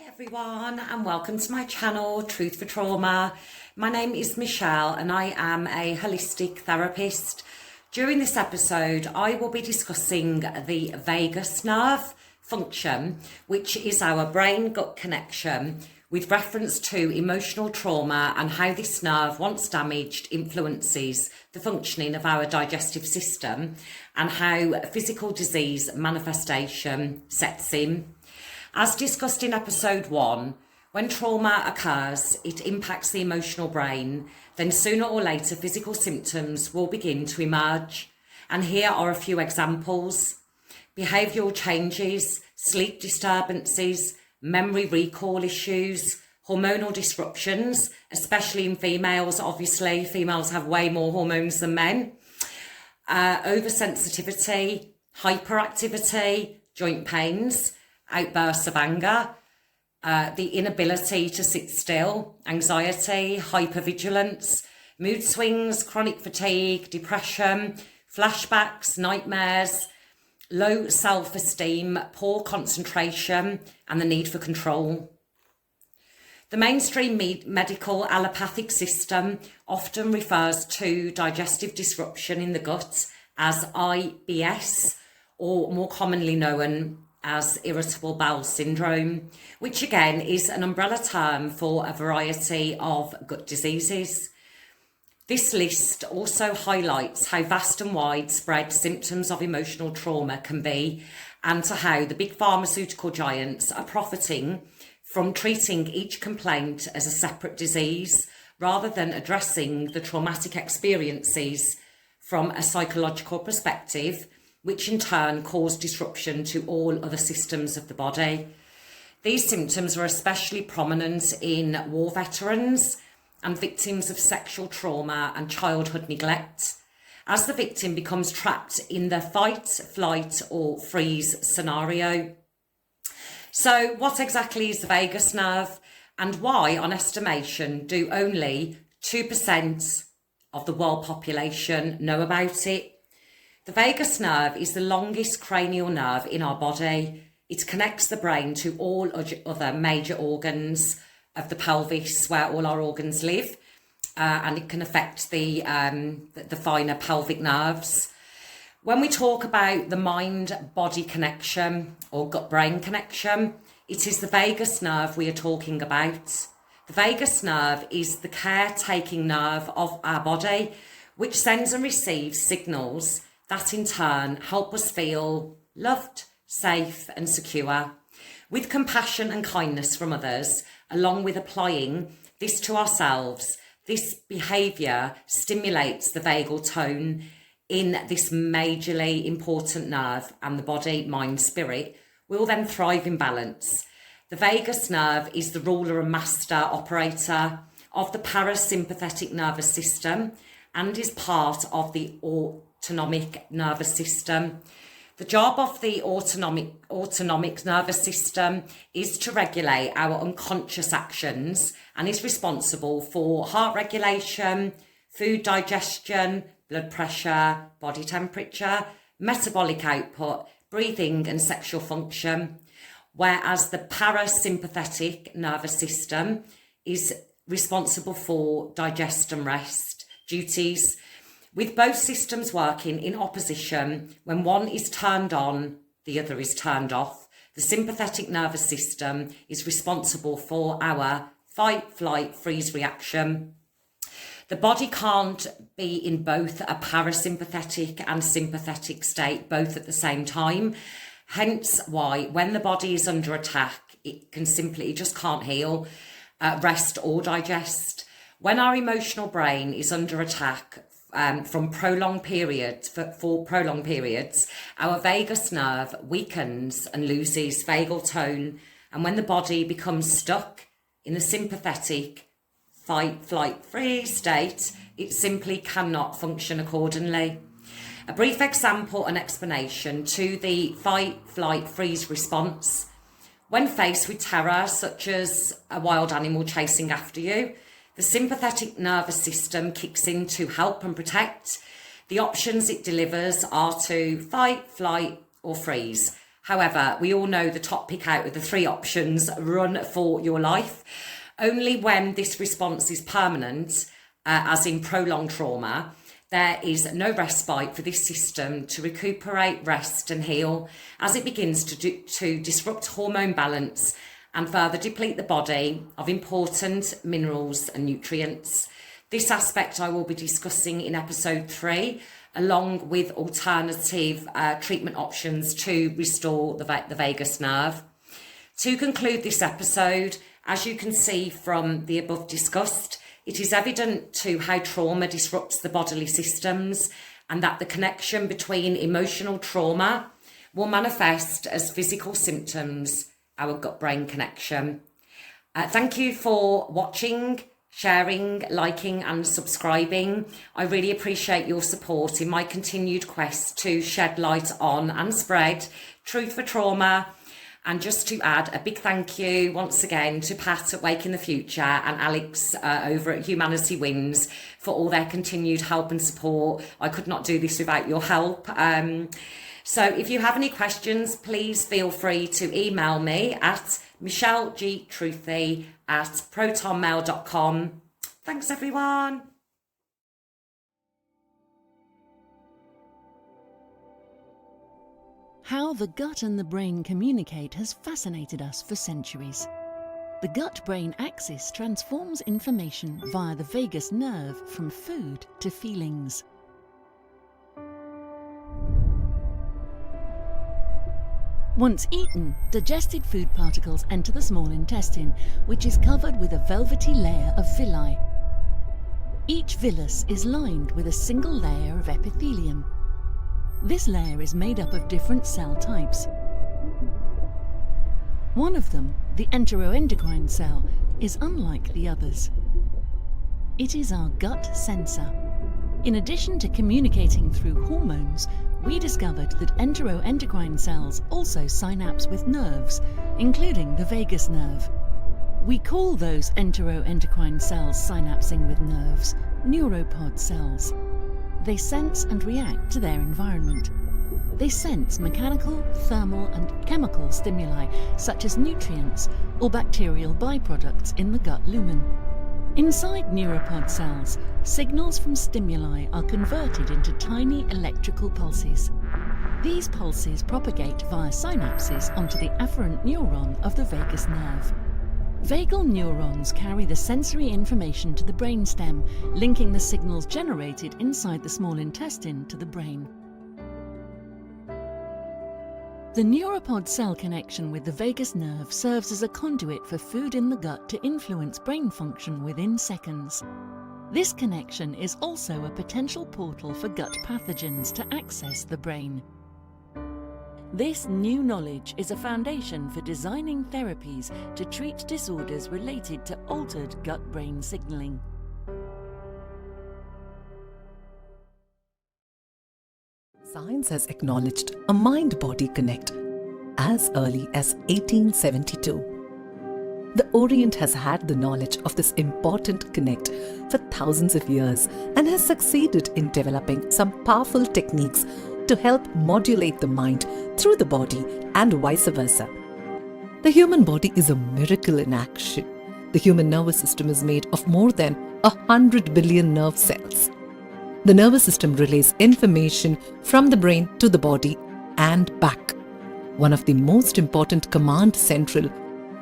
Everyone, and welcome to my channel Truth for Trauma. My name is Michelle and I am a holistic therapist. During this episode I will be discussing the vagus nerve function, which is our brain-gut connection, with reference to emotional trauma and how this nerve, once damaged, influences the functioning of our digestive system and how physical disease manifestation sets in. As discussed in episode 1, when trauma occurs, it impacts the emotional brain, then sooner or later physical symptoms will begin to emerge. And here are a few examples. Behavioural changes, sleep disturbances, memory recall issues, hormonal disruptions, especially in females. Obviously, females have way more hormones than men. Oversensitivity, hyperactivity, joint pains, outbursts of anger, the inability to sit still, anxiety, hypervigilance, mood swings, chronic fatigue, depression, flashbacks, nightmares, low self-esteem, poor concentration, and the need for control. The mainstream medical allopathic system often refers to digestive disruption in the gut as IBS, or more commonly known as irritable bowel syndrome, which again is an umbrella term for a variety of gut diseases. This list also highlights how vast and widespread symptoms of emotional trauma can be, and to how the big pharmaceutical giants are profiting from treating each complaint as a separate disease rather than addressing the traumatic experiences from a psychological perspective, which in turn cause disruption to all other systems of the body. These symptoms are especially prominent in war veterans and victims of sexual trauma and childhood neglect, as the victim becomes trapped in the fight, flight, or freeze scenario. So what exactly is the vagus nerve, and why, on estimation, do only 2% of the world population know about it? The vagus nerve is the longest cranial nerve in our body. It connects the brain to all other major organs of the pelvis, where all our organs live, and it can affect the finer pelvic nerves. When we talk about the mind-body connection or gut-brain connection, it is the vagus nerve we are talking about. The vagus nerve is the caretaking nerve of our body, which sends and receives signals that in turn help us feel loved, safe and secure, with compassion and kindness from others, along with applying this to ourselves. This behaviour stimulates the vagal tone in this majorly important nerve, and the body, mind, spirit will then thrive in balance. The vagus nerve is the ruler and master operator of the parasympathetic nervous system and is part of the autonomic nervous system. The job of the autonomic nervous system is to regulate our unconscious actions and is responsible for heart regulation, food digestion, blood pressure, body temperature, metabolic output, breathing and sexual function, whereas the parasympathetic nervous system is responsible for digest and rest duties, with both systems working in opposition. When one is turned on, the other is turned off. The sympathetic nervous system is responsible for our fight, flight, freeze reaction. The body can't be in both a parasympathetic and sympathetic state both at the same time. Hence why when the body is under attack, it just can't heal, rest or digest. When our emotional brain is under attack for prolonged periods, our vagus nerve weakens and loses vagal tone. And when the body becomes stuck in the sympathetic fight, flight, freeze state, it simply cannot function accordingly. A brief example and explanation to the fight, flight, freeze response. When faced with terror, such as a wild animal chasing after you, the sympathetic nervous system kicks in to help and protect. The options it delivers are to fight, flight, or freeze. However, we all know the top pick out of the three options, run for your life. Only when this response is permanent, as in prolonged trauma, there is no respite for this system to recuperate, rest and heal as it begins to disrupt hormone balance and further deplete the body of important minerals and nutrients. This aspect I will be discussing in episode 3, along with alternative treatment options to restore the vagus nerve. To conclude this episode, as you can see from the above discussed, it is evident to how trauma disrupts the bodily systems and that the connection between emotional trauma will manifest as physical symptoms, our gut-brain connection. Thank you for watching, sharing, liking and subscribing. I really appreciate your support in my continued quest to shed light on and spread truth for trauma. And just to add a big thank you once again to Pat at Wake in the Future and Alex over at Humanity Wins for all their continued help and support. I could not do this without your help. So if you have any questions, please feel free to email me at michellegtruthy@protonmail.com. Thanks everyone. How the gut and the brain communicate has fascinated us for centuries. The gut-brain axis transforms information via the vagus nerve from food to feelings. Once eaten, digested food particles enter the small intestine, which is covered with a velvety layer of villi. Each villus is lined with a single layer of epithelium. This layer is made up of different cell types. One of them, the enteroendocrine cell, is unlike the others. It is our gut sensor. In addition to communicating through hormones, we discovered that enteroendocrine cells also synapse with nerves, including the vagus nerve. We call those enteroendocrine cells synapsing with nerves neuropod cells. They sense and react to their environment. They sense mechanical, thermal and chemical stimuli such as nutrients or bacterial byproducts in the gut lumen. Inside neuropod cells, signals from stimuli are converted into tiny electrical pulses. These pulses propagate via synapses onto the afferent neuron of the vagus nerve. Vagal neurons carry the sensory information to the brainstem, linking the signals generated inside the small intestine to the brain. The neuropod cell connection with the vagus nerve serves as a conduit for food in the gut to influence brain function within seconds. This connection is also a potential portal for gut pathogens to access the brain. This new knowledge is a foundation for designing therapies to treat disorders related to altered gut-brain signaling. Science has acknowledged a mind-body connect as early as 1872. The Orient has had the knowledge of this important connect for thousands of years and has succeeded in developing some powerful techniques to help modulate the mind through the body and vice versa. The human body is a miracle in action. The human nervous system is made of more than 100 billion nerve cells. The nervous system relays information from the brain to the body and back. One of the most important command central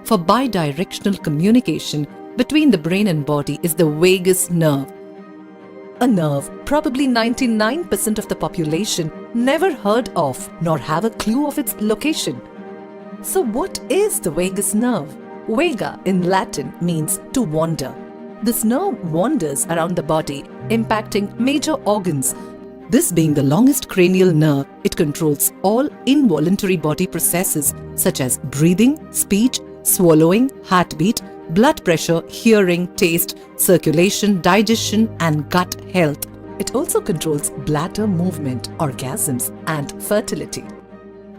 for bidirectional communication between the brain and body is the vagus nerve. A nerve probably 99% of the population never heard of nor have a clue of its location. So what is the vagus nerve? Vega in Latin means to wander. This nerve wanders around the body, impacting major organs. This being the longest cranial nerve, it controls all involuntary body processes such as breathing, speech, swallowing, heartbeat, blood pressure, hearing, taste, circulation, digestion, and gut health. It also controls bladder movement, orgasms, and fertility.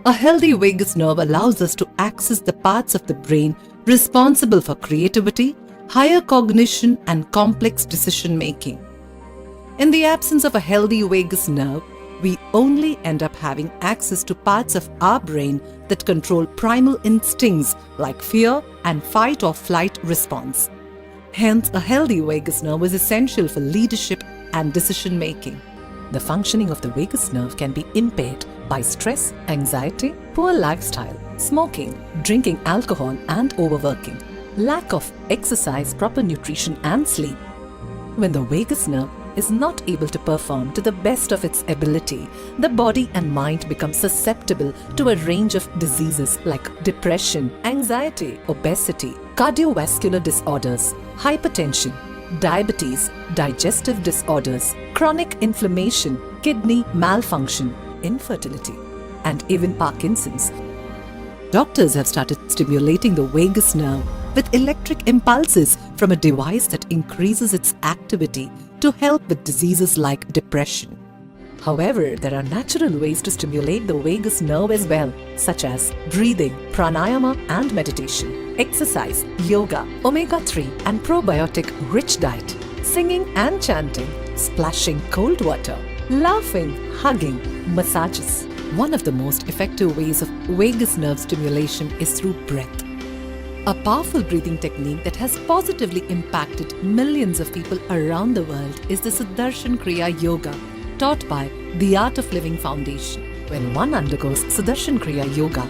A healthy vagus nerve allows us to access the parts of the brain responsible for creativity, higher cognition, and complex decision making. In the absence of a healthy vagus nerve, we only end up having access to parts of our brain that control primal instincts like fear and fight or flight response. Hence, a healthy vagus nerve is essential for leadership and decision making. The functioning of the vagus nerve can be impaired by stress, anxiety, poor lifestyle, smoking, drinking alcohol and overworking, lack of exercise, proper nutrition and sleep. When the vagus nerve is not able to perform to the best of its ability, the body and mind become susceptible to a range of diseases like depression, anxiety, obesity, cardiovascular disorders, hypertension, diabetes, digestive disorders, chronic inflammation, kidney malfunction, infertility, and even Parkinson's. Doctors have started stimulating the vagus nerve with electric impulses from a device that increases its activity to help with diseases like depression. However, there are natural ways to stimulate the vagus nerve as well, such as breathing, pranayama and meditation, exercise, yoga, omega-3 and probiotic-rich diet, singing and chanting, splashing cold water, laughing, hugging, massages. One of the most effective ways of vagus nerve stimulation is through breath. A powerful breathing technique that has positively impacted millions of people around the world is the Sudarshan Kriya Yoga, taught by the Art of Living Foundation. When one undergoes Sudarshan Kriya Yoga,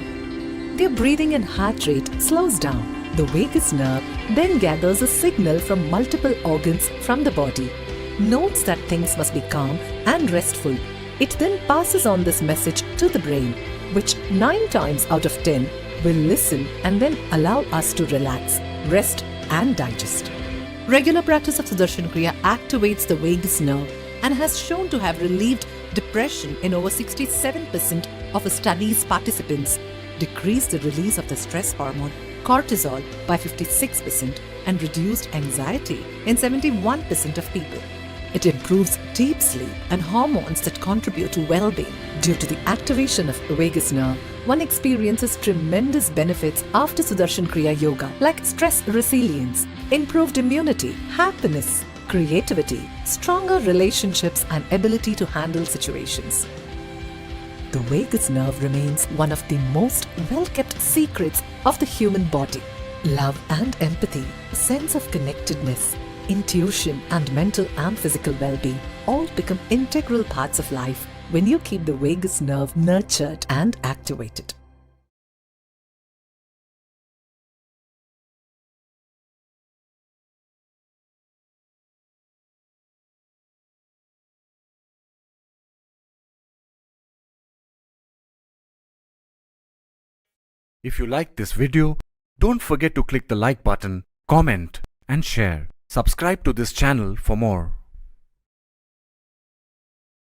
their breathing and heart rate slows down. The vagus nerve then gathers a signal from multiple organs from the body, notes that things must be calm and restful. It then passes on this message to the brain, which 9 times out of 10 will listen and then allow us to relax, rest and digest. Regular practice of Sudarshan Kriya activates the vagus nerve and has shown to have relieved depression in over 67% of a study's participants, decreased the release of the stress hormone cortisol by 56% and reduced anxiety in 71% of people. It improves deep sleep and hormones that contribute to well-being. Due to the activation of the vagus nerve, one experiences tremendous benefits after Sudarshan Kriya Yoga, like stress resilience, improved immunity, happiness, creativity, stronger relationships and ability to handle situations. The vagus nerve remains one of the most well-kept secrets of the human body. Love and empathy, a sense of connectedness, intuition and mental and physical well-being all become integral parts of life when you keep the vagus nerve nurtured and activated. If you like this video, don't forget to click the like button, comment and share. Subscribe to this channel for more.